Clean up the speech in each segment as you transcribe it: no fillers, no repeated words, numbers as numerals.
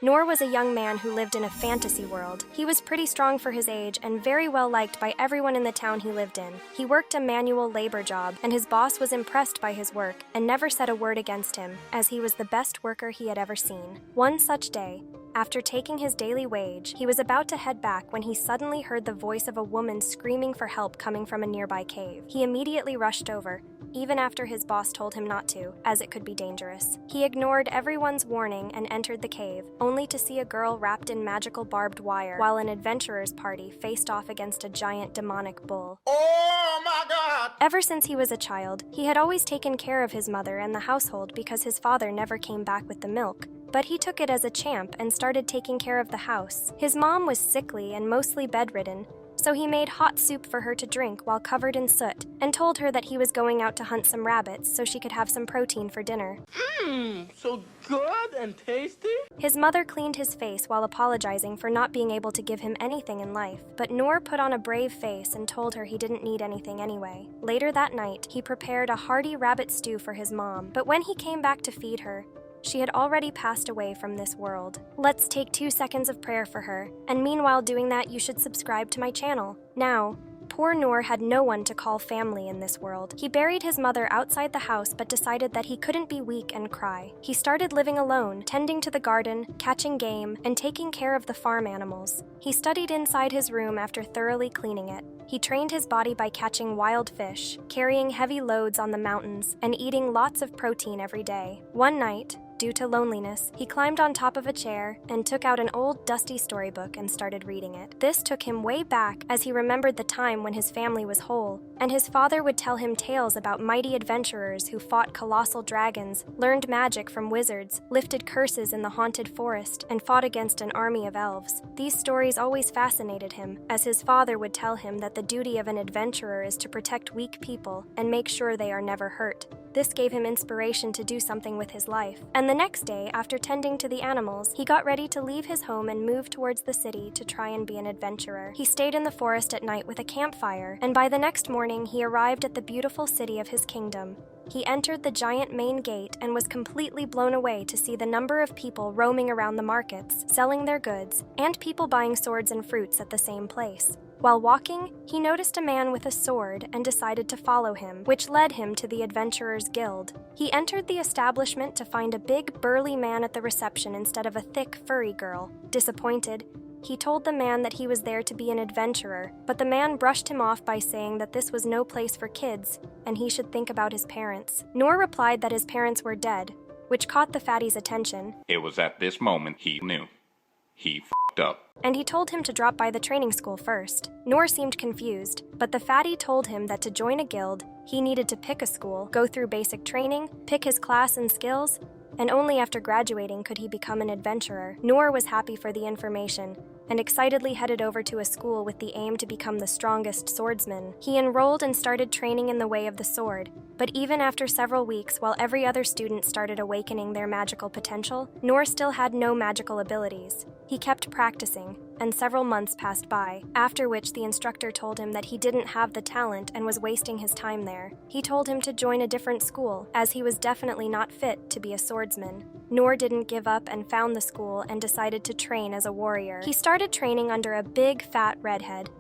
Noor was a young man who lived in a fantasy world. He was pretty strong for his age and very well liked by everyone in the town he lived in. He worked a manual labor job, and his boss was impressed by his work and never said a word against him, as he was the best worker he had ever seen. One such day, after taking his daily wage, he was about to head back when he suddenly heard the voice of a woman screaming for help coming from a nearby cave. He immediately rushed over, even after his boss told him not to, as it could be dangerous. He ignored everyone's warning and entered the cave, only to see a girl wrapped in magical barbed wire, while an adventurer's party faced off against a giant demonic bull. Oh my God! Ever since he was a child, he had always taken care of his mother and the household because his father never came back with the milk. But he took it as a champ and started taking care of the house. His mom was sickly and mostly bedridden, so he made hot soup for her to drink while covered in soot, and told her that he was going out to hunt some rabbits so she could have some protein for dinner. So good and tasty? His mother cleaned his face while apologizing for not being able to give him anything in life, but Noor put on a brave face and told her he didn't need anything anyway. Later that night, he prepared a hearty rabbit stew for his mom, but when he came back to feed her, she had already passed away from this world. Let's take 2 seconds of prayer for her, and meanwhile doing that, you should subscribe to my channel. Now, poor Noor had no one to call family in this world. He buried his mother outside the house but decided that he couldn't be weak and cry. He started living alone, tending to the garden, catching game, and taking care of the farm animals. He studied inside his room after thoroughly cleaning it. He trained his body by catching wild fish, carrying heavy loads on the mountains, and eating lots of protein every day. One night, due to loneliness, he climbed on top of a chair and took out an old dusty storybook and started reading it. This took him way back as he remembered the time when his family was whole, and his father would tell him tales about mighty adventurers who fought colossal dragons, learned magic from wizards, lifted curses in the haunted forest, and fought against an army of elves. These stories always fascinated him, as his father would tell him that the duty of an adventurer is to protect weak people and make sure they are never hurt. This gave him inspiration to do something with his life. And the next day, after tending to the animals, he got ready to leave his home and move towards the city to try and be an adventurer. He stayed in the forest at night with a campfire, and by the next morning, he arrived at the beautiful city of his kingdom. He entered the giant main gate and was completely blown away to see the number of people roaming around the markets, selling their goods, and people buying swords and fruits at the same place. While walking, he noticed a man with a sword and decided to follow him, which led him to the Adventurers Guild. He entered the establishment to find a big, burly man at the reception instead of a thick, furry girl. Disappointed, he told the man that he was there to be an adventurer, but the man brushed him off by saying that this was no place for kids, and he should think about his parents. Noor replied that his parents were dead, which caught the fatty's attention. It was at this moment he knew. He f***ed up. And he told him to drop by the training school first. Noor seemed confused, but the fatty told him that to join a guild, he needed to pick a school, go through basic training, pick his class and skills, and only after graduating could he become an adventurer. Noor was happy for the information, and excitedly headed over to a school with the aim to become the strongest swordsman. He enrolled and started training in the way of the sword, but even after several weeks, while every other student started awakening their magical potential, Noor still had no magical abilities. He kept practicing, and several months passed by, after which the instructor told him that he didn't have the talent and was wasting his time there. He told him to join a different school, as he was definitely not fit to be a swordsman. Noor didn't give up and found the school and decided to train as a warrior. He started training under a big, fat redhead.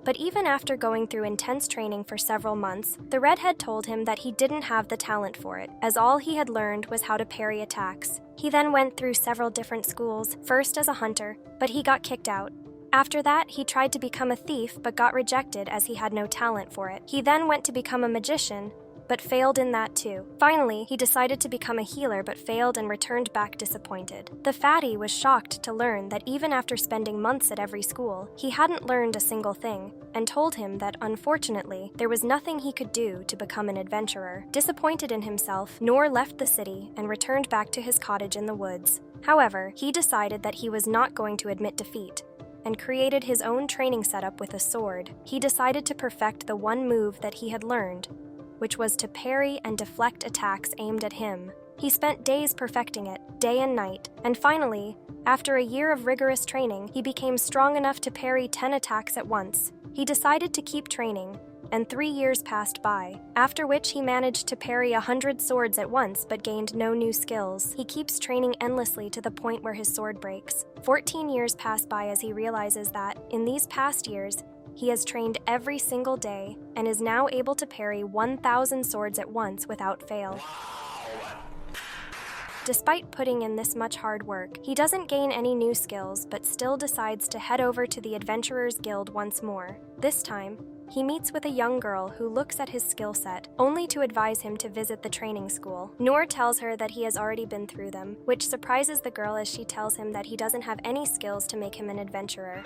But even after going through intense training for several months, the redhead told him that he didn't have the talent for it, as all he had learned was how to parry attacks. He then went through several different schools, first as a hunter, but he got kicked out. After that, he tried to become a thief but got rejected as he had no talent for it. He then went to become a magician, but failed in that too. Finally, he decided to become a healer but failed and returned back disappointed. The fatty was shocked to learn that even after spending months at every school, he hadn't learned a single thing, and told him that, unfortunately, there was nothing he could do to become an adventurer. Disappointed in himself, Noor left the city and returned back to his cottage in the woods. However, he decided that he was not going to admit defeat, and created his own training setup with a sword. He decided to perfect the one move that he had learned, which was to parry and deflect attacks aimed at him. He spent days perfecting it, day and night, and finally, after a year of rigorous training, he became strong enough to parry 10 attacks at once. He decided to keep training, and 3 years passed by, after which he managed to parry 100 swords at once but gained no new skills. He keeps training endlessly to the point where his sword breaks. 14 years pass by as he realizes that, in these past years, he has trained every single day and is now able to parry 1,000 swords at once without fail. Despite putting in this much hard work, he doesn't gain any new skills but still decides to head over to the Adventurers Guild once more. This time, he meets with a young girl who looks at his skill set, only to advise him to visit the training school. Noor tells her that he has already been through them, which surprises the girl as she tells him that he doesn't have any skills to make him an adventurer.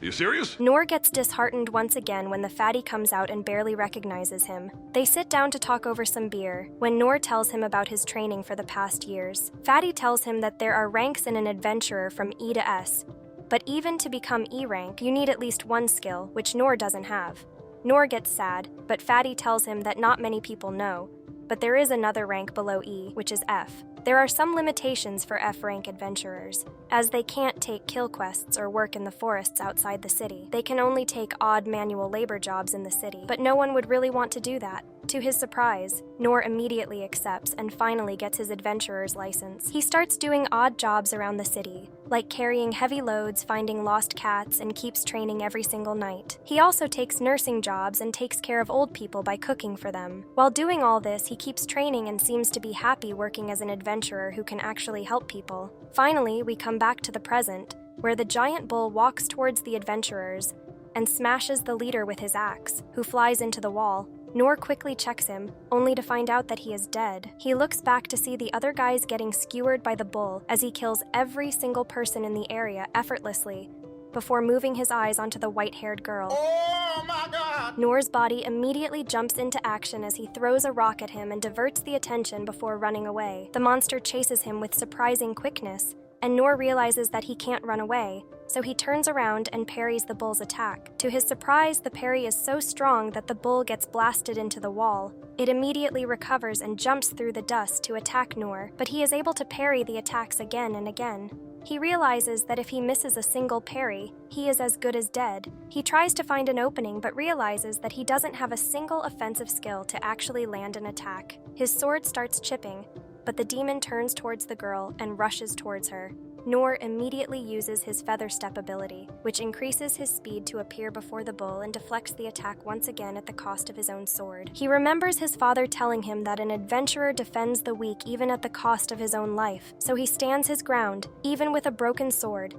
You serious? Noor gets disheartened once again when the fatty comes out and barely recognizes him. They sit down to talk over some beer, when Noor tells him about his training for the past years. Fatty tells him that there are ranks in an adventurer from E to S, but even to become E rank, you need at least one skill, which Noor doesn't have. Noor gets sad, but Fatty tells him that not many people know, but there is another rank below E, which is F. There are some limitations for F-rank adventurers, as they can't take kill quests or work in the forests outside the city. They can only take odd manual labor jobs in the city, but no one would really want to do that. To his surprise, Noor immediately accepts and finally gets his adventurer's license. He starts doing odd jobs around the city, like carrying heavy loads, finding lost cats, and keeps training every single night. He also takes nursing jobs and takes care of old people by cooking for them. While doing all this, he keeps training and seems to be happy working as an adventurer who can actually help people. Finally, we come back to the present, where the giant bull walks towards the adventurers and smashes the leader with his axe, who flies into the wall. Noor quickly checks him, only to find out that he is dead. He looks back to see the other guys getting skewered by the bull as he kills every single person in the area effortlessly, before moving his eyes onto the white-haired girl. Oh my God! Noor's body immediately jumps into action as he throws a rock at him and diverts the attention before running away. The monster chases him with surprising quickness, and Noor realizes that he can't run away, so he turns around and parries the bull's attack. To his surprise, the parry is so strong that the bull gets blasted into the wall. It immediately recovers and jumps through the dust to attack Noor, but he is able to parry the attacks again and again. He realizes that if he misses a single parry, he is as good as dead. He tries to find an opening but realizes that he doesn't have a single offensive skill to actually land an attack. His sword starts chipping, but the demon turns towards the girl and rushes towards her. Noor immediately uses his feather step ability, which increases his speed to appear before the bull and deflects the attack once again at the cost of his own sword. He remembers his father telling him that an adventurer defends the weak even at the cost of his own life, so he stands his ground, even with a broken sword.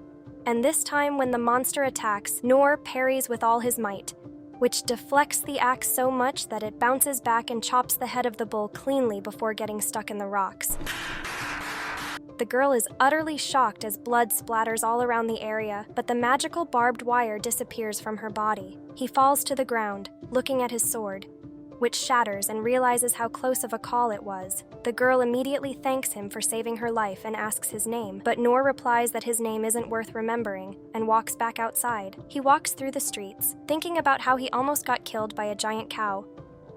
And this time when the monster attacks, Noor parries with all his might, which deflects the axe so much that it bounces back and chops the head of the bull cleanly before getting stuck in the rocks. The girl is utterly shocked as blood splatters all around the area, but the magical barbed wire disappears from her body. He falls to the ground, looking at his sword, which shatters and realizes how close of a call it was. The girl immediately thanks him for saving her life and asks his name, but Noor replies that his name isn't worth remembering and walks back outside. He walks through the streets, thinking about how he almost got killed by a giant cow,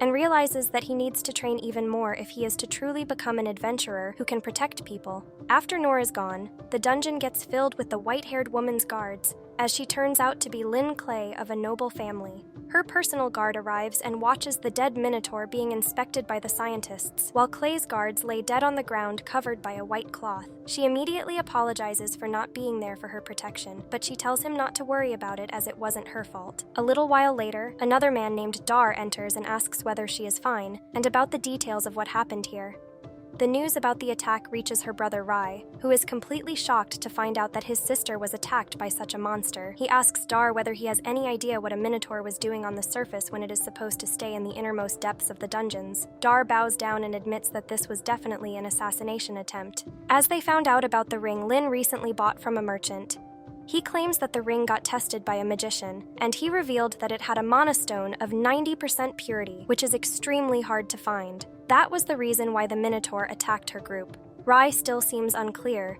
and realizes that he needs to train even more if he is to truly become an adventurer who can protect people. After Noor is gone, the dungeon gets filled with the white-haired woman's guards, as she turns out to be Lynn Clay of a noble family. Her personal guard arrives and watches the dead minotaur being inspected by the scientists, while Clay's guards lay dead on the ground covered by a white cloth. She immediately apologizes for not being there for her protection, but she tells him not to worry about it as it wasn't her fault. A little while later, another man named Dar enters and asks whether she is fine, and about the details of what happened here. The news about the attack reaches her brother Rai, who is completely shocked to find out that his sister was attacked by such a monster. He asks Dar whether he has any idea what a minotaur was doing on the surface when it is supposed to stay in the innermost depths of the dungeons. Dar bows down and admits that this was definitely an assassination attempt. As they found out about the ring Lin recently bought from a merchant, he claims that the ring got tested by a magician, and he revealed that it had a monostone of 90% purity, which is extremely hard to find. That was the reason why the Minotaur attacked her group. Rai still seems unclear,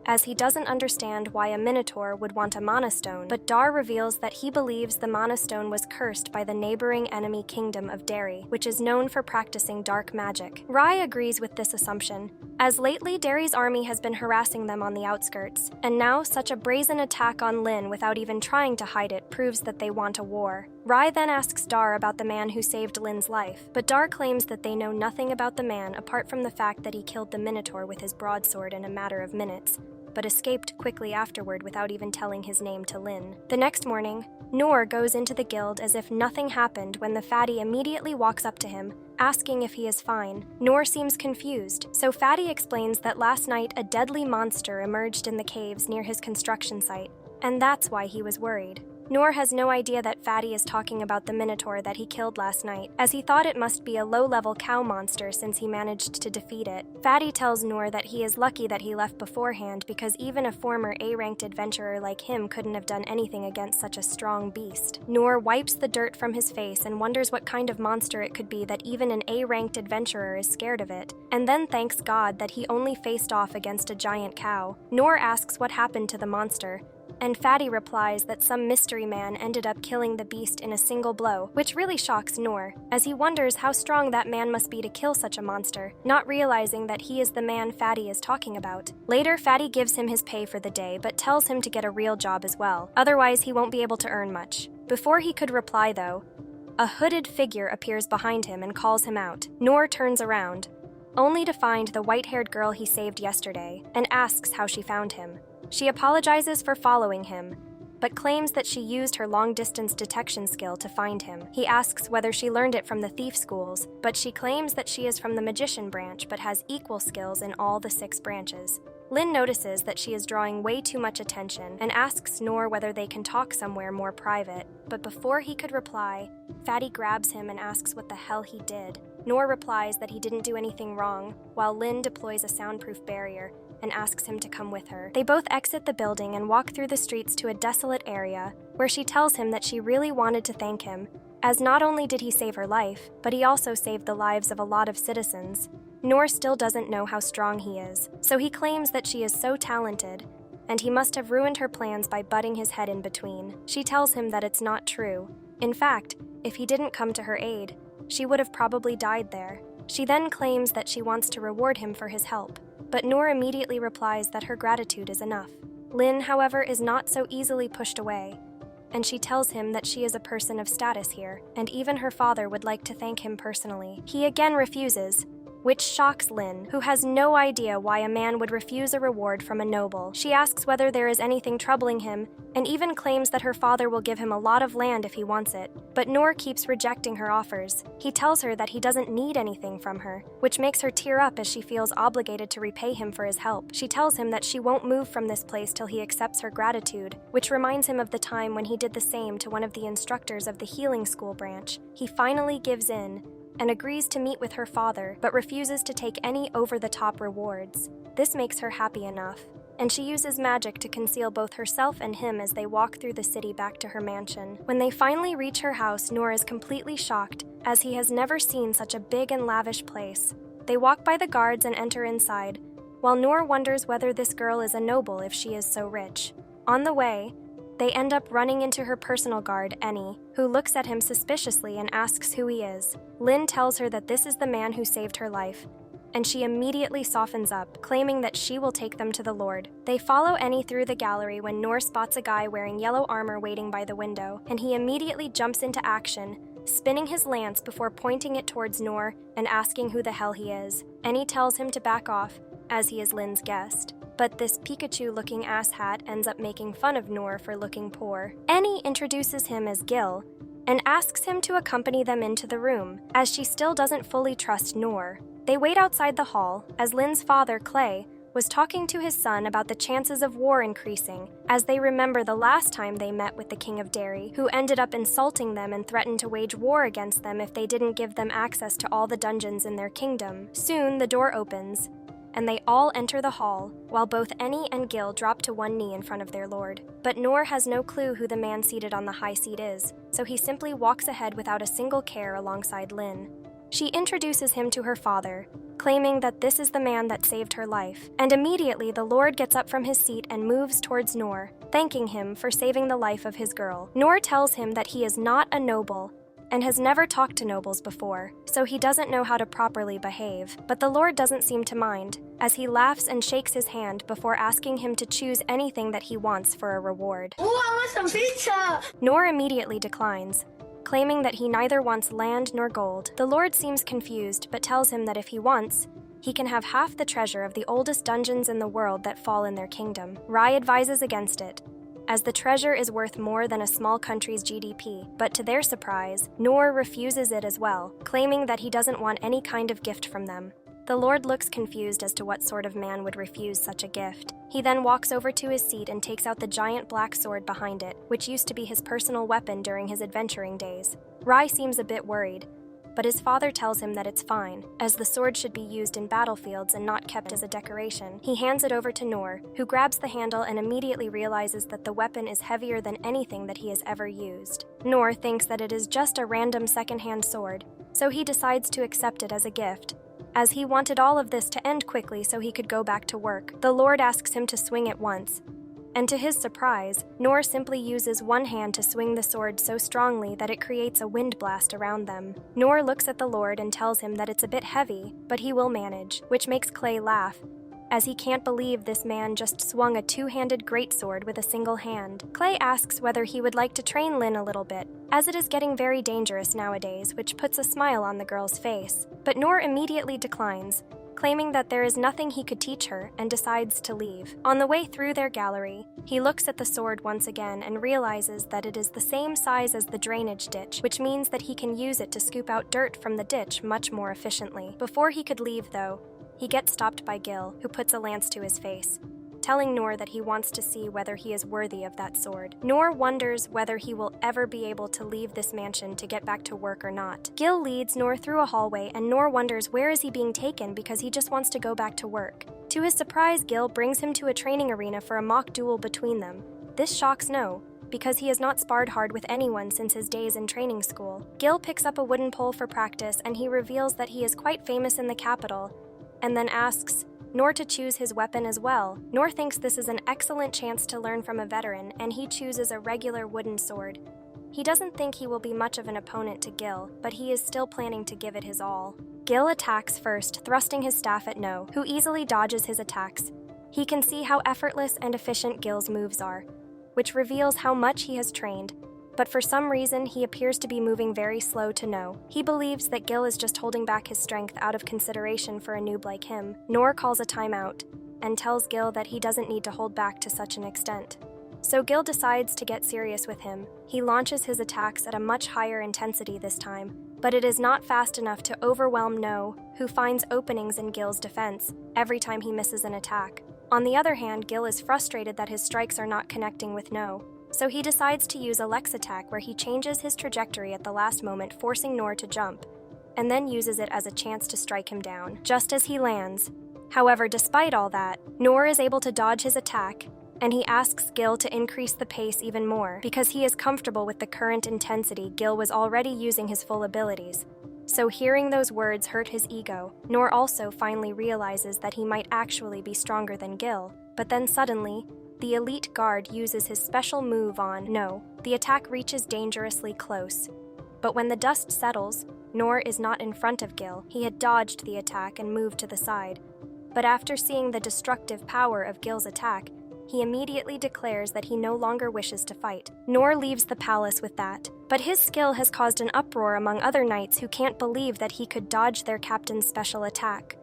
as he doesn't understand why a minotaur would want a mana stone, but Dar reveals that he believes the mana stone was cursed by the neighboring enemy kingdom of Derry, which is known for practicing dark magic. Rai agrees with this assumption, as lately Derry's army has been harassing them on the outskirts, and now such a brazen attack on Lin without even trying to hide it proves that they want a war. Rai then asks Dar about the man who saved Lin's life, but Dar claims that they know nothing about the man apart from the fact that he killed the minotaur with his broadsword in a matter of minutes, but escaped quickly afterward without even telling his name to Lin. The next morning, Noor goes into the guild as if nothing happened when the fatty immediately walks up to him, asking if he is fine. Noor seems confused, so Fatty explains that last night a deadly monster emerged in the caves near his construction site, and that's why he was worried. Noor has no idea that Fatty is talking about the minotaur that he killed last night, as he thought it must be a low-level cow monster since he managed to defeat it. Fatty tells Noor that he is lucky that he left beforehand because even a former A-ranked adventurer like him couldn't have done anything against such a strong beast. Noor wipes the dirt from his face and wonders what kind of monster it could be that even an A-ranked adventurer is scared of it, and then thanks God that he only faced off against a giant cow. Noor asks what happened to the monster, and Fatty replies that some mystery man ended up killing the beast in a single blow, which really shocks Noor, as he wonders how strong that man must be to kill such a monster, not realizing that he is the man Fatty is talking about. Later, Fatty gives him his pay for the day, but tells him to get a real job as well, otherwise he won't be able to earn much. Before he could reply though, a hooded figure appears behind him and calls him out. Noor turns around, only to find the white-haired girl he saved yesterday, and asks how she found him. She apologizes for following him, but claims that she used her long-distance detection skill to find him. He asks whether she learned it from the thief schools, but she claims that she is from the magician branch but has equal skills in all the 6 branches. Lin notices that she is drawing way too much attention and asks Noor whether they can talk somewhere more private, but before he could reply, Fatty grabs him and asks what the hell he did. Noor replies that he didn't do anything wrong, while Lin deploys a soundproof barrier and asks him to come with her. They both exit the building and walk through the streets to a desolate area, where she tells him that she really wanted to thank him, as not only did he save her life, but he also saved the lives of a lot of citizens. Noor still doesn't know how strong he is, so he claims that she is so talented, and he must have ruined her plans by butting his head in between. She tells him that it's not true. In fact, if he didn't come to her aid, she would have probably died there. She then claims that she wants to reward him for his help, but Noor immediately replies that her gratitude is enough. Lin, however, is not so easily pushed away, and she tells him that she is a person of status here, and even her father would like to thank him personally. He again refuses, which shocks Lin, who has no idea why a man would refuse a reward from a noble. She asks whether there is anything troubling him, and even claims that her father will give him a lot of land if he wants it, but Noor keeps rejecting her offers. He tells her that he doesn't need anything from her, which makes her tear up as she feels obligated to repay him for his help. She tells him that she won't move from this place till he accepts her gratitude, which reminds him of the time when he did the same to one of the instructors of the healing school branch. He finally gives in, and agrees to meet with her father, but refuses to take any over-the-top rewards. This makes her happy enough, and she uses magic to conceal both herself and him as they walk through the city back to her mansion. When they finally reach her house, Noor is completely shocked, as he has never seen such a big and lavish place. They walk by the guards and enter inside, while Noor wonders whether this girl is a noble if she is so rich. On the way, they end up running into her personal guard, Eni, who looks at him suspiciously and asks who he is. Lin tells her that this is the man who saved her life, and she immediately softens up, claiming that she will take them to the Lord. They follow Eni through the gallery when Noor spots a guy wearing yellow armor waiting by the window, and he immediately jumps into action, spinning his lance before pointing it towards Noor and asking who the hell he is. Eni tells him to back off, as he is Lin's guest. But this Pikachu-looking asshat ends up making fun of Noor for looking poor. Eni introduces him as Gil, and asks him to accompany them into the room, as she still doesn't fully trust Noor. They wait outside the hall, as Lin's father, Clay, was talking to his son about the chances of war increasing, as they remember the last time they met with the King of Derry, who ended up insulting them and threatened to wage war against them if they didn't give them access to all the dungeons in their kingdom. Soon, the door opens, and they all enter the hall, while both Eni and Gil drop to one knee in front of their lord. But Noor has no clue who the man seated on the high seat is, so he simply walks ahead without a single care alongside Lin. She introduces him to her father, claiming that this is the man that saved her life. And immediately the Lord gets up from his seat and moves towards Noor, thanking him for saving the life of his girl. Noor tells him that he is not a noble and has never talked to nobles before, so he doesn't know how to properly behave. But the Lord doesn't seem to mind, as he laughs and shakes his hand before asking him to choose anything that he wants for a reward. Ooh, I want some pizza! Noor immediately declines, claiming that he neither wants land nor gold. The Lord seems confused, but tells him that if he wants, he can have half the treasure of the oldest dungeons in the world that fall in their kingdom. Rai advises against it, as the treasure is worth more than a small country's GDP, but to their surprise, Noor refuses it as well, claiming that he doesn't want any kind of gift from them. The Lord looks confused as to what sort of man would refuse such a gift. He then walks over to his seat and takes out the giant black sword behind it, which used to be his personal weapon during his adventuring days. Rai seems a bit worried, but his father tells him that it's fine, as the sword should be used in battlefields and not kept as a decoration. He hands it over to Noor, who grabs the handle and immediately realizes that the weapon is heavier than anything that he has ever used. Noor thinks that it is just a random second-hand sword, so he decides to accept it as a gift, as he wanted all of this to end quickly so he could go back to work. The Lord asks him to swing it once, and to his surprise, Noor simply uses one hand to swing the sword so strongly that it creates a wind blast around them. Noor looks at the Lord and tells him that it's a bit heavy, but he will manage, which makes Clay laugh, as he can't believe this man just swung a two-handed greatsword with a single hand. Clay asks whether he would like to train Lin a little bit, as it is getting very dangerous nowadays, which puts a smile on the girl's face. But Noor immediately declines, claiming that there is nothing he could teach her, and decides to leave. On the way through their gallery, he looks at the sword once again and realizes that it is the same size as the drainage ditch, which means that he can use it to scoop out dirt from the ditch much more efficiently. Before he could leave, though, he gets stopped by Gil, who puts a lance to his face, telling Noor that he wants to see whether he is worthy of that sword. Noor wonders whether he will ever be able to leave this mansion to get back to work or not. Gil leads Noor through a hallway, and Noor wonders where is he being taken because he just wants to go back to work. To his surprise, Gil brings him to a training arena for a mock duel between them. This shocks No, because he has not sparred hard with anyone since his days in training school. Gil picks up a wooden pole for practice, and he reveals that he is quite famous in the capital, and then asks Noor to choose his weapon as well. Noor thinks this is an excellent chance to learn from a veteran, and he chooses a regular wooden sword. He doesn't think he will be much of an opponent to Gil, but he is still planning to give it his all. Gil attacks first, thrusting his staff at No, who easily dodges his attacks. He can see how effortless and efficient Gil's moves are, which reveals how much he has trained. But for some reason, he appears to be moving very slow to No. He believes that Gil is just holding back his strength out of consideration for a noob like him. Noor calls a timeout and tells Gil that he doesn't need to hold back to such an extent. So Gil decides to get serious with him. He launches his attacks at a much higher intensity this time, but it is not fast enough to overwhelm No, who finds openings in Gil's defense every time he misses an attack. On the other hand, Gil is frustrated that his strikes are not connecting with No. So he decides to use a Lex attack where he changes his trajectory at the last moment, forcing Noor to jump, and then uses it as a chance to strike him down, just as he lands. However, despite all that, Noor is able to dodge his attack, and he asks Gil to increase the pace even more, because he is comfortable with the current intensity. Gil was already using his full abilities. So hearing those words hurt his ego. Noor also finally realizes that he might actually be stronger than Gil, but then suddenly, the elite guard uses his special move on No. The attack reaches dangerously close. But when the dust settles, Noor is not in front of Gil. He had dodged the attack and moved to the side. But after seeing the destructive power of Gil's attack, he immediately declares that he no longer wishes to fight. Noor leaves the palace with that. But his skill has caused an uproar among other knights who can't believe that he could dodge their captain's special attack.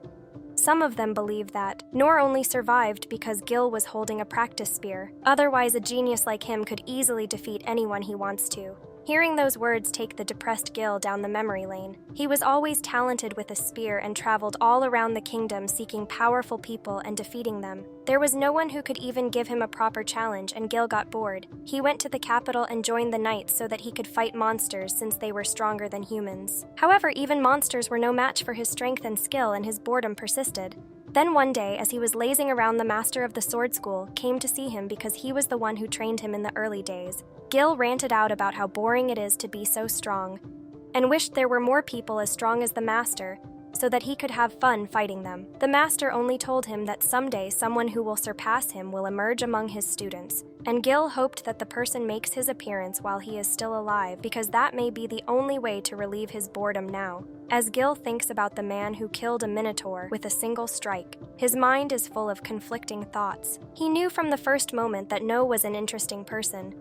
Some of them believe that Noor only survived because Gil was holding a practice spear. Otherwise, a genius like him could easily defeat anyone he wants to. Hearing those words take the depressed Gil down the memory lane. He was always talented with a spear and traveled all around the kingdom seeking powerful people and defeating them. There was no one who could even give him a proper challenge, and Gil got bored. He went to the capital and joined the knights so that he could fight monsters since they were stronger than humans. However, even monsters were no match for his strength and skill, and his boredom persisted. Then one day, as he was lazing around, the master of the sword school came to see him because he was the one who trained him in the early days. Gil ranted out about how boring it is to be so strong, and wished there were more people as strong as the master, so that he could have fun fighting them. The master only told him that someday someone who will surpass him will emerge among his students, and Gil hoped that the person makes his appearance while he is still alive, because that may be the only way to relieve his boredom now. As Gil thinks about the man who killed a minotaur with a single strike, his mind is full of conflicting thoughts. He knew from the first moment that No was an interesting person,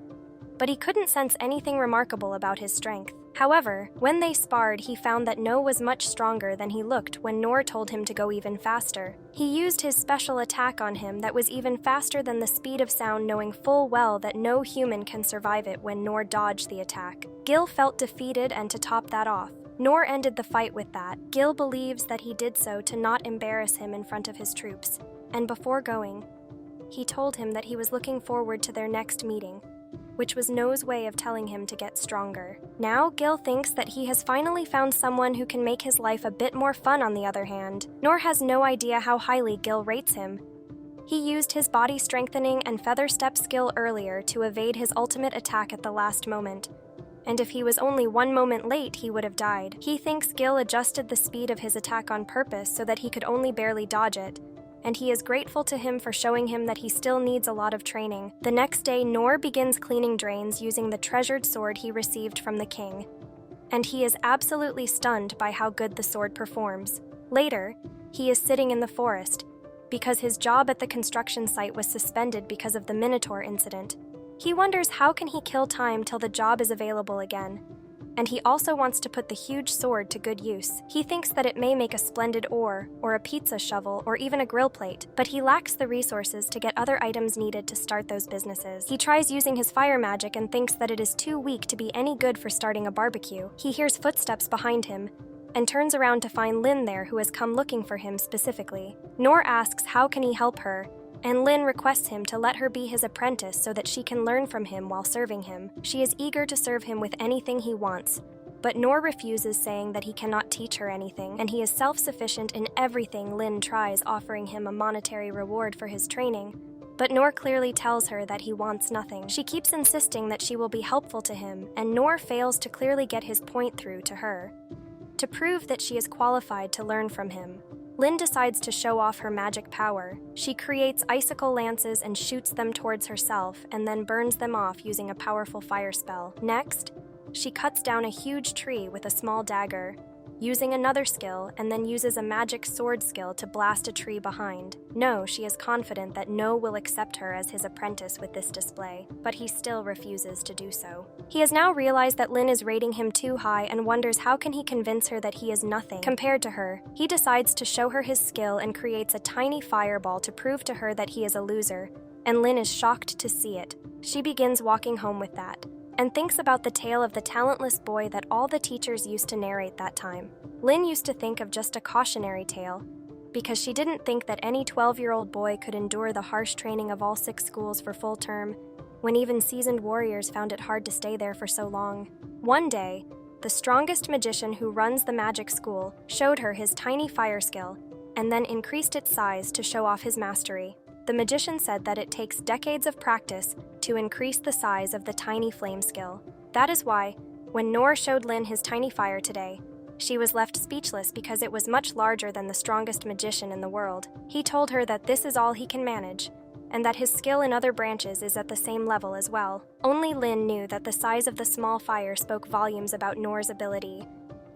but he couldn't sense anything remarkable about his strength. However, when they sparred, he found that No was much stronger than he looked when Nor told him to go even faster. He used his special attack on him that was even faster than the speed of sound, knowing full well that no human can survive it when Nor dodged the attack. Gil felt defeated, and to top that off, Nor ended the fight with that. Gil believes that he did so to not embarrass him in front of his troops, and before going, he told him that he was looking forward to their next meeting, which was No's way of telling him to get stronger. Now, Gil thinks that he has finally found someone who can make his life a bit more fun. On the other hand, Nor has no idea how highly Gil rates him. He used his body strengthening and feather step skill earlier to evade his ultimate attack at the last moment, and if he was only 1 moment late, he would have died. He thinks Gil adjusted the speed of his attack on purpose so that he could only barely dodge it, and he is grateful to him for showing him that he still needs a lot of training. The next day, Nor begins cleaning drains using the treasured sword he received from the king, and he is absolutely stunned by how good the sword performs. Later, he is sitting in the forest, because his job at the construction site was suspended because of the Minotaur incident. He wonders how can he kill time till the job is available again, and he also wants to put the huge sword to good use. He thinks that it may make a splendid oar, or a pizza shovel, or even a grill plate, but he lacks the resources to get other items needed to start those businesses. He tries using his fire magic and thinks that it is too weak to be any good for starting a barbecue. He hears footsteps behind him, and turns around to find Lin there, who has come looking for him specifically. Nor asks how can he help her, and Lin requests him to let her be his apprentice so that she can learn from him while serving him. She is eager to serve him with anything he wants, but Nor refuses, saying that he cannot teach her anything, and he is self-sufficient in everything Lin tries, offering him a monetary reward for his training. But Nor clearly tells her that he wants nothing. She keeps insisting that she will be helpful to him, and Nor fails to clearly get his point through to her, to prove that she is qualified to learn from him. Lin decides to show off her magic power. She creates icicle lances and shoots them towards herself, and then burns them off using a powerful fire spell. Next, she cuts down a huge tree with a small dagger, using another skill, and then uses a magic sword skill to blast a tree behind. No, she is confident that No will accept her as his apprentice with this display, but he still refuses to do so. He has now realized that Lin is rating him too high and wonders how can he convince her that he is nothing compared to her. He decides to show her his skill and creates a tiny fireball to prove to her that he is a loser, and Lin is shocked to see it. She begins walking home with that, and thinks about the tale of the talentless boy that all the teachers used to narrate that time. Lin used to think of just a cautionary tale, because she didn't think that any 12-year-old boy could endure the harsh training of all 6 schools for full term, when even seasoned warriors found it hard to stay there for so long. One day, the strongest magician who runs the magic school showed her his tiny fire skill, and then increased its size to show off his mastery. The magician said that it takes decades of practice to increase the size of the tiny flame skill. That is why, when Nor showed Lin his tiny fire today, she was left speechless because it was much larger than the strongest magician in the world. He told her that this is all he can manage, and that his skill in other branches is at the same level as well. Only Lin knew that the size of the small fire spoke volumes about Nor's ability,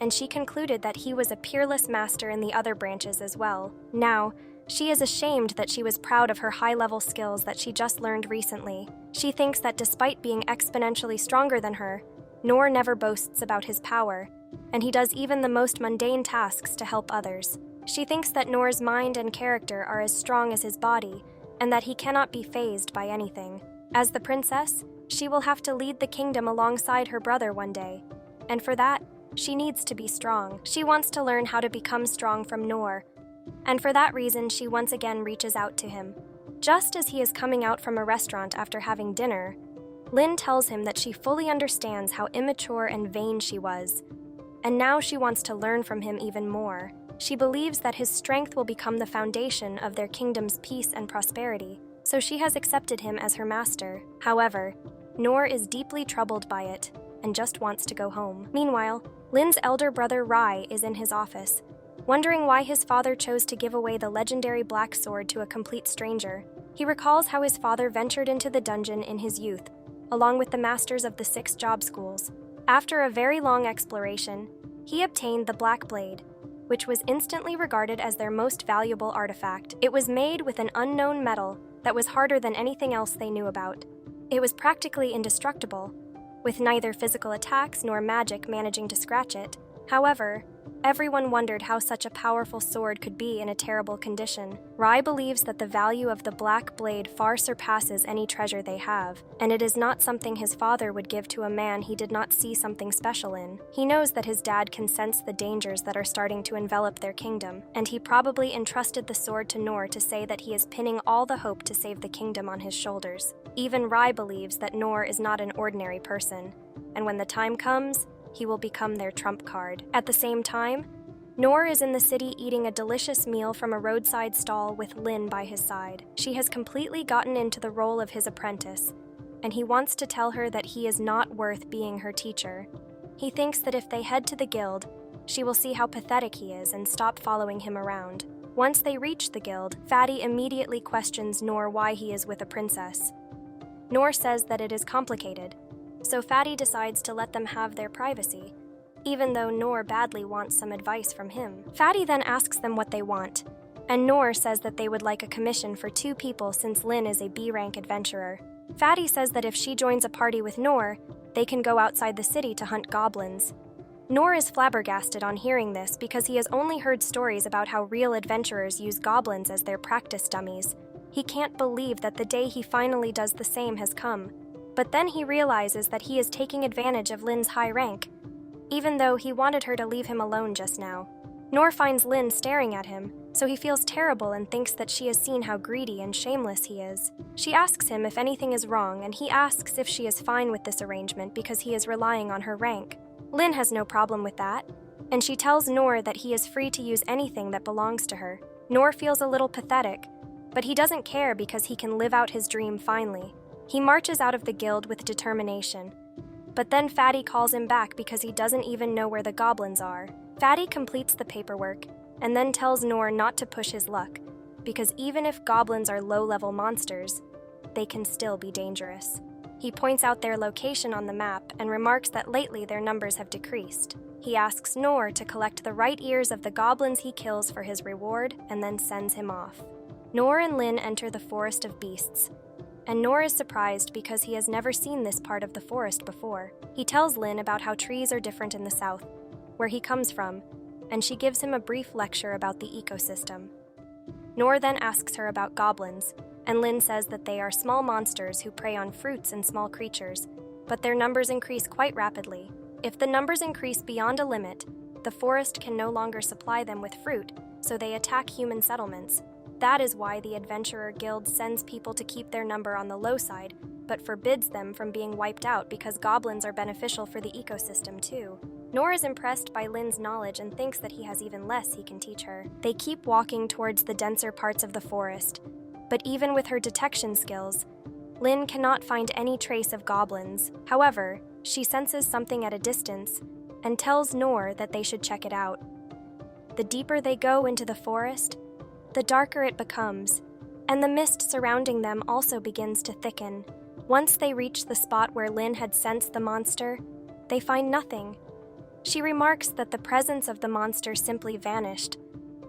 and she concluded that he was a peerless master in the other branches as well. Now, she is ashamed that she was proud of her high-level skills that she just learned recently. She thinks that despite being exponentially stronger than her, Nor never boasts about his power, and he does even the most mundane tasks to help others. She thinks that Nor's mind and character are as strong as his body, and that he cannot be fazed by anything. As the princess, she will have to lead the kingdom alongside her brother one day, and for that, she needs to be strong. She wants to learn how to become strong from Nor, and for that reason she once again reaches out to him. Just as he is coming out from a restaurant after having dinner, Lin tells him that she fully understands how immature and vain she was, and now she wants to learn from him even more. She believes that his strength will become the foundation of their kingdom's peace and prosperity, so she has accepted him as her master. However, Nor is deeply troubled by it and just wants to go home. Meanwhile, Lin's elder brother Rai is in his office, wondering why his father chose to give away the legendary black sword to a complete stranger. He recalls how his father ventured into the dungeon in his youth, along with the masters of the 6 job schools. After a very long exploration, he obtained the Black Blade, which was instantly regarded as their most valuable artifact. It was made with an unknown metal that was harder than anything else they knew about. It was practically indestructible, with neither physical attacks nor magic managing to scratch it. However, everyone wondered how such a powerful sword could be in a terrible condition. Rai believes that the value of the Black Blade far surpasses any treasure they have, and it is not something his father would give to a man he did not see something special in. He knows that his dad can sense the dangers that are starting to envelop their kingdom, and he probably entrusted the sword to Noor to say that he is pinning all the hope to save the kingdom on his shoulders. Even Rai believes that Noor is not an ordinary person, and when the time comes, he will become their trump card. At the same time, Noor is in the city eating a delicious meal from a roadside stall with Lin by his side. She has completely gotten into the role of his apprentice, and he wants to tell her that he is not worth being her teacher. He thinks that if they head to the guild, she will see how pathetic he is and stop following him around. Once they reach the guild, Fatty immediately questions Noor why he is with a princess. Noor says that it is complicated, so Fatty decides to let them have their privacy, even though Noor badly wants some advice from him. Fatty then asks them what they want, and Noor says that they would like a commission for 2 people since Lin is a B-rank adventurer. Fatty says that if she joins a party with Noor, they can go outside the city to hunt goblins. Noor is flabbergasted on hearing this because he has only heard stories about how real adventurers use goblins as their practice dummies. He can't believe that the day he finally does the same has come. But then he realizes that he is taking advantage of Lin's high rank, even though he wanted her to leave him alone just now. Noor finds Lin staring at him, so he feels terrible and thinks that she has seen how greedy and shameless he is. She asks him if anything is wrong, and he asks if she is fine with this arrangement because he is relying on her rank. Lin has no problem with that, and she tells Noor that he is free to use anything that belongs to her. Noor feels a little pathetic, but he doesn't care because he can live out his dream finally. He marches out of the guild with determination, but then Fatty calls him back because he doesn't even know where the goblins are. Fatty completes the paperwork and then tells Noor not to push his luck, because even if goblins are low-level monsters, they can still be dangerous. He points out their location on the map and remarks that lately their numbers have decreased. He asks Noor to collect the right ears of the goblins he kills for his reward and then sends him off. Noor and Lin enter the Forest of Beasts, and Noor is surprised because he has never seen this part of the forest before. He tells Lin about how trees are different in the south, where he comes from, and she gives him a brief lecture about the ecosystem. Noor then asks her about goblins, and Lin says that they are small monsters who prey on fruits and small creatures, but their numbers increase quite rapidly. If the numbers increase beyond a limit, the forest can no longer supply them with fruit, so they attack human settlements. That is why the Adventurer Guild sends people to keep their number on the low side, but forbids them from being wiped out because goblins are beneficial for the ecosystem too. Noor is impressed by Lin's knowledge and thinks that he has even less he can teach her. They keep walking towards the denser parts of the forest, but even with her detection skills, Lin cannot find any trace of goblins. However, she senses something at a distance and tells Noor that they should check it out. The deeper they go into the forest, the darker it becomes, and the mist surrounding them also begins to thicken. Once they reach the spot where Lin had sensed the monster, they find nothing. She remarks that the presence of the monster simply vanished,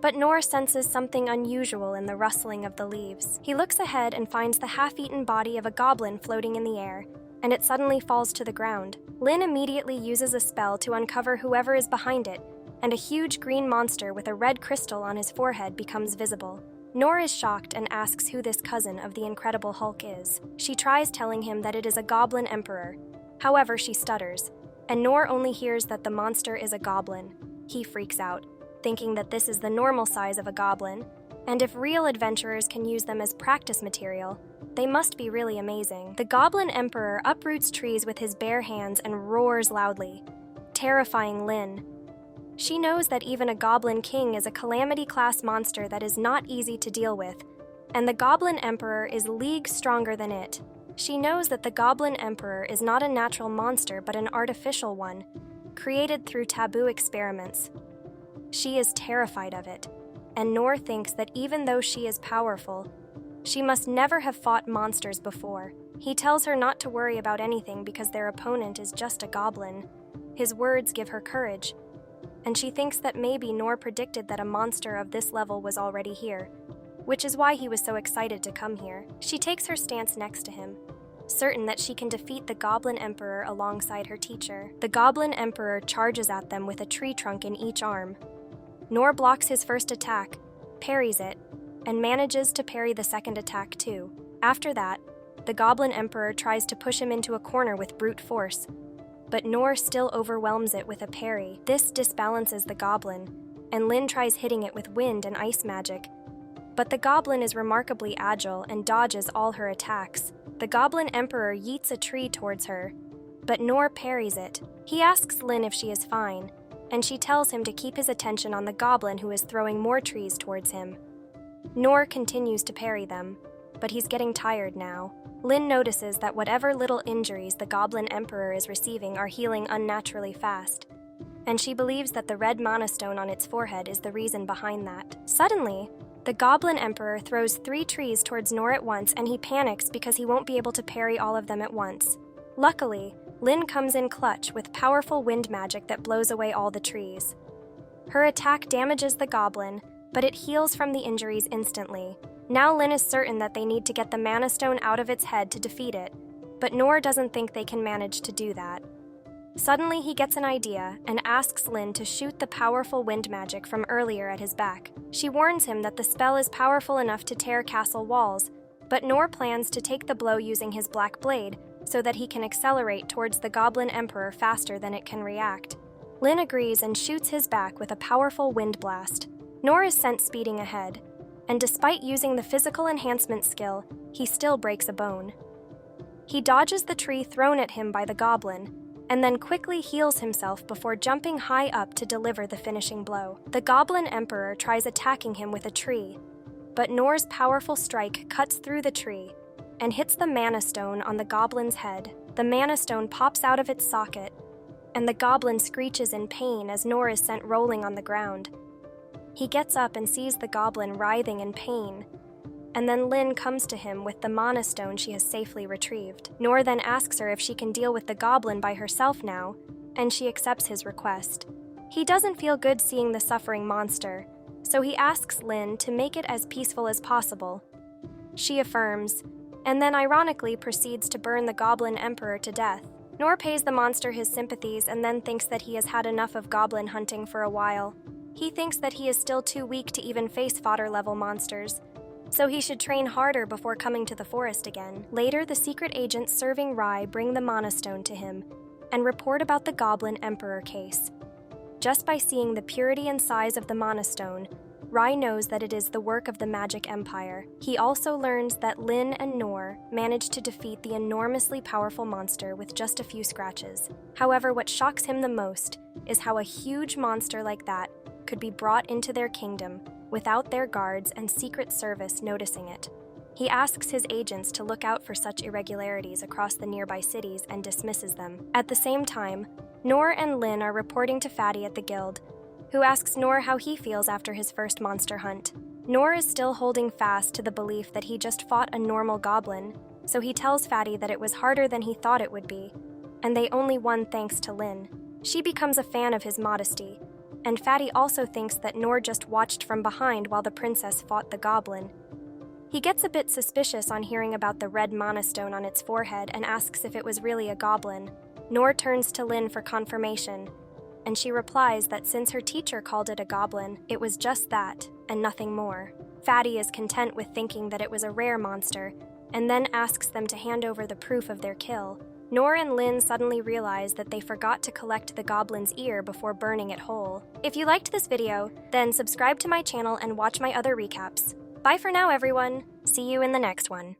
but Noor senses something unusual in the rustling of the leaves. He looks ahead and finds the half-eaten body of a goblin floating in the air, and it suddenly falls to the ground. Lin immediately uses a spell to uncover whoever is behind it, and a huge green monster with a red crystal on his forehead becomes visible. Noor is shocked and asks who this cousin of the Incredible Hulk is. She tries telling him that it is a goblin emperor. However, she stutters, and Noor only hears that the monster is a goblin. He freaks out, thinking that this is the normal size of a goblin, and if real adventurers can use them as practice material, they must be really amazing. The goblin emperor uproots trees with his bare hands and roars loudly, terrifying Lin. She knows that even a goblin king is a calamity-class monster that is not easy to deal with, and the goblin emperor is leagues stronger than it. She knows that the goblin emperor is not a natural monster but an artificial one, created through taboo experiments. She is terrified of it, and Noor thinks that even though she is powerful, she must never have fought monsters before. He tells her not to worry about anything because their opponent is just a goblin. His words give her courage, and she thinks that maybe Noor predicted that a monster of this level was already here, which is why he was so excited to come here. She takes her stance next to him, certain that she can defeat the Goblin Emperor alongside her teacher. The Goblin Emperor charges at them with a tree trunk in each arm. Noor blocks his first attack, parries it, and manages to parry the second attack too. After that, the Goblin Emperor tries to push him into a corner with brute force, but Noor still overwhelms it with a parry. This disbalances the goblin, and Lin tries hitting it with wind and ice magic, but the goblin is remarkably agile and dodges all her attacks. The Goblin Emperor yeets a tree towards her, but Noor parries it. He asks Lin if she is fine, and she tells him to keep his attention on the goblin who is throwing more trees towards him. Noor continues to parry them, but he's getting tired now. Lin notices that whatever little injuries the Goblin Emperor is receiving are healing unnaturally fast, and she believes that the red mana stone on its forehead is the reason behind that. Suddenly, the Goblin Emperor throws 3 trees towards Noor at once, and he panics because he won't be able to parry all of them at once. Luckily, Lin comes in clutch with powerful wind magic that blows away all the trees. Her attack damages the goblin, but it heals from the injuries instantly. Now Lin is certain that they need to get the mana stone out of its head to defeat it, but Noor doesn't think they can manage to do that. Suddenly he gets an idea and asks Lin to shoot the powerful wind magic from earlier at his back. She warns him that the spell is powerful enough to tear castle walls, but Noor plans to take the blow using his black blade so that he can accelerate towards the Goblin Emperor faster than it can react. Lin agrees and shoots his back with a powerful wind blast. Noor is sent speeding ahead, and despite using the physical enhancement skill, he still breaks a bone. He dodges the tree thrown at him by the goblin, and then quickly heals himself before jumping high up to deliver the finishing blow. The Goblin Emperor tries attacking him with a tree, but Noor's powerful strike cuts through the tree and hits the mana stone on the goblin's head. The mana stone pops out of its socket, and the goblin screeches in pain as Noor is sent rolling on the ground. He gets up and sees the goblin writhing in pain, and then Lin comes to him with the mana stone she has safely retrieved. Noor then asks her if she can deal with the goblin by herself now, and she accepts his request. He doesn't feel good seeing the suffering monster, so he asks Lin to make it as peaceful as possible. She affirms, and then ironically proceeds to burn the Goblin Emperor to death. Noor pays the monster his sympathies and then thinks that he has had enough of goblin hunting for a while. He thinks that he is still too weak to even face fodder-level monsters, so he should train harder before coming to the forest again. Later, the secret agents serving Rai bring the mana stone to him and report about the Goblin Emperor case. Just by seeing the purity and size of the mana stone, Rai knows that it is the work of the Magic Empire. He also learns that Lin and Noor managed to defeat the enormously powerful monster with just a few scratches. However, what shocks him the most is how a huge monster like that could be brought into their kingdom without their guards and secret service noticing it. He asks his agents to look out for such irregularities across the nearby cities and dismisses them. At the same time, Noor and Lin are reporting to Fatty at the guild, who asks Noor how he feels after his first monster hunt. Noor is still holding fast to the belief that he just fought a normal goblin, so he tells Fatty that it was harder than he thought it would be, and they only won thanks to Lin. She becomes a fan of his modesty, and Fatty also thinks that Noor just watched from behind while the princess fought the goblin. He gets a bit suspicious on hearing about the red mana stone on its forehead and asks if it was really a goblin. Noor turns to Lin for confirmation, and she replies that since her teacher called it a goblin, it was just that, and nothing more. Fatty is content with thinking that it was a rare monster, and then asks them to hand over the proof of their kill. Noor and Lin suddenly realize that they forgot to collect the goblin's ear before burning it whole. If you liked this video, then subscribe to my channel and watch my other recaps. Bye for now, everyone. See you in the next one.